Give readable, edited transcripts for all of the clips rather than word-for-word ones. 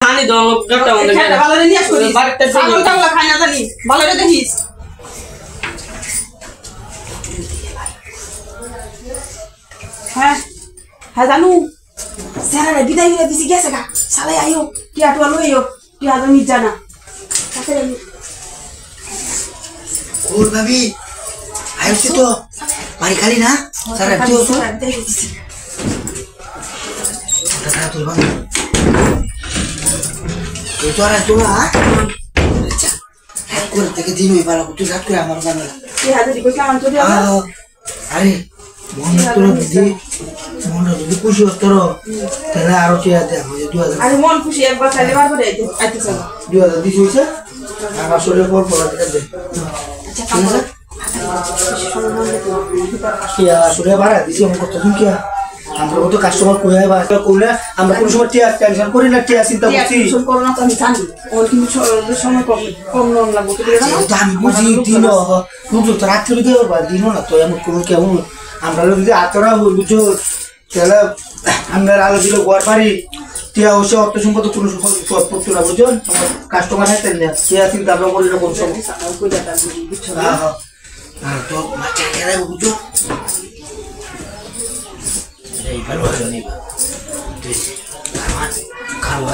পানি দাও লোকটা মনে করে ভালো রে নিয়ে আসিস বাড়িতে ছাগল টাগল খাই না জানি ভালো রে দেখিস হ্যাঁ হ্যাঁ জানু স্যার রে বিদায় হয়ে দিছি গেছে গা সালে আইও টিয়া টুয়া লইও টিয়া জমি জানা কাছে রে ওর ভাবি আইছি তো বাড়ি খালি না স্যার তুই তো টাকা তুই বান তুই তো আর তো না আচ্ছা হাত করে থেকে দিন ওই পালা তুই হাত করে আমার জানা এই হাতে দিকে কেমন চলে আরে মন যদি খুশি হতো তাহলে আরো চেয়ে দে আমাদের 2000 আরে মন খুশি একবার চাইলে বারবার আইতে চলো 2000 দিছি হইছে আর আসলে পর পর দে আচ্ছা কামড় কি আসলে বাড়া দিছি আমি কত দিন কি আমরা কত কাস্টমার কইয়া বা কোনে আমরা কোন সময় টিয়া টেনশন করি না টিয়া চিন্তা করছি টেনশন করো না তো আমি জানি ওর কিন্তু সময় কম নন লাগবে তুমি জানো আমি বুঝি দিন মুখ তো রাত্রি দিতে পারবা দিন না তো এমন কোন কেমন আমরা যদি আতরা বুঝো তাহলে আমরা আলো দিলে গোয়ার পারি টিয়া হচ্ছে অর্থ সম্পদ কোনো সম্পদ না বুঝো কাস্টমার হাতেন না টিয়া চিন্তা আমরা করি না কোন সময় হ্যাঁ তো মাচা গেলে বুঝো এই ভালো জানি তুই খাওয়া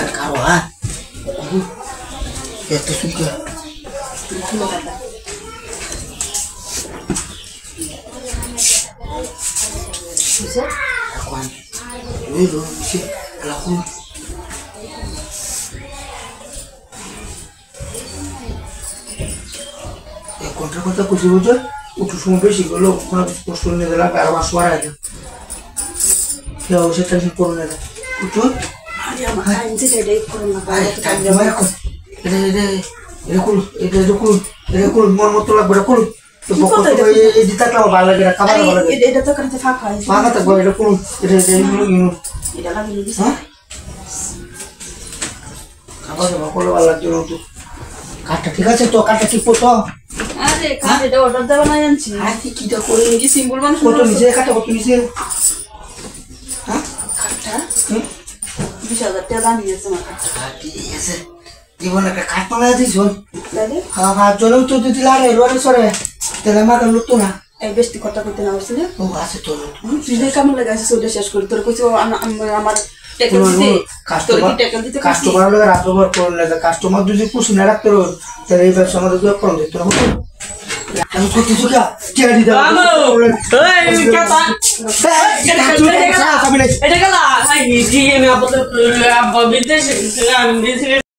এত সুন্দর এখন ওই রয়েছে এখন কথা খুশি বুঝো একটু সময় বেশি করলো ওখানে কষ্ট নিয়ে দিলাম আর আমার শোয়ার আছে কেউ সেটা ঠিক করে নেবে বুঝছো মন মতো লাগবে এই দিতে ভালো লাগে খাবার ভালো লাগে এটা তো কাছে ফাঁকা ফাঁকা থাকবে এটা কোন এটা এটা লাগিয়ে দিছি খাবার করলে ভালো লাগছে তো কাঠটা ঠিক আছে তো কাঠটা ঠিক করতো আরে কাঠটা অর্ডার দেব না জানছি আরে কিটা করে কি সিম্পল মানুষ কত নিচে কাঠটা কত নিচে হ্যাঁ কাঠটা 20000 টাকা দাম দিয়েছে আমার ঠিক আছে জীবন একটা কাঠ পালা দিছ তাহলে হ্যাঁ জলেও তো যদি লাগে রোরে সরে তাহলে মাথা লুকতো না এই বেশি কথা কইতে না হইছে ও আছে তো তুই যে কেমন লাগাইছিস ওটা শেষ করে তোর কইছো আমার টেকল দিতে কাস্টমার লাগে রাতভর করলে কাস্টমার যদি খুশি না রাখতে রোজ তাহলে এই ব্যবসা আমাদের তো কম দিত না আমি কত সুখা কে দি দাও এই কাটা এটা গেলা হাই জি আমি আপাতত বিদেশে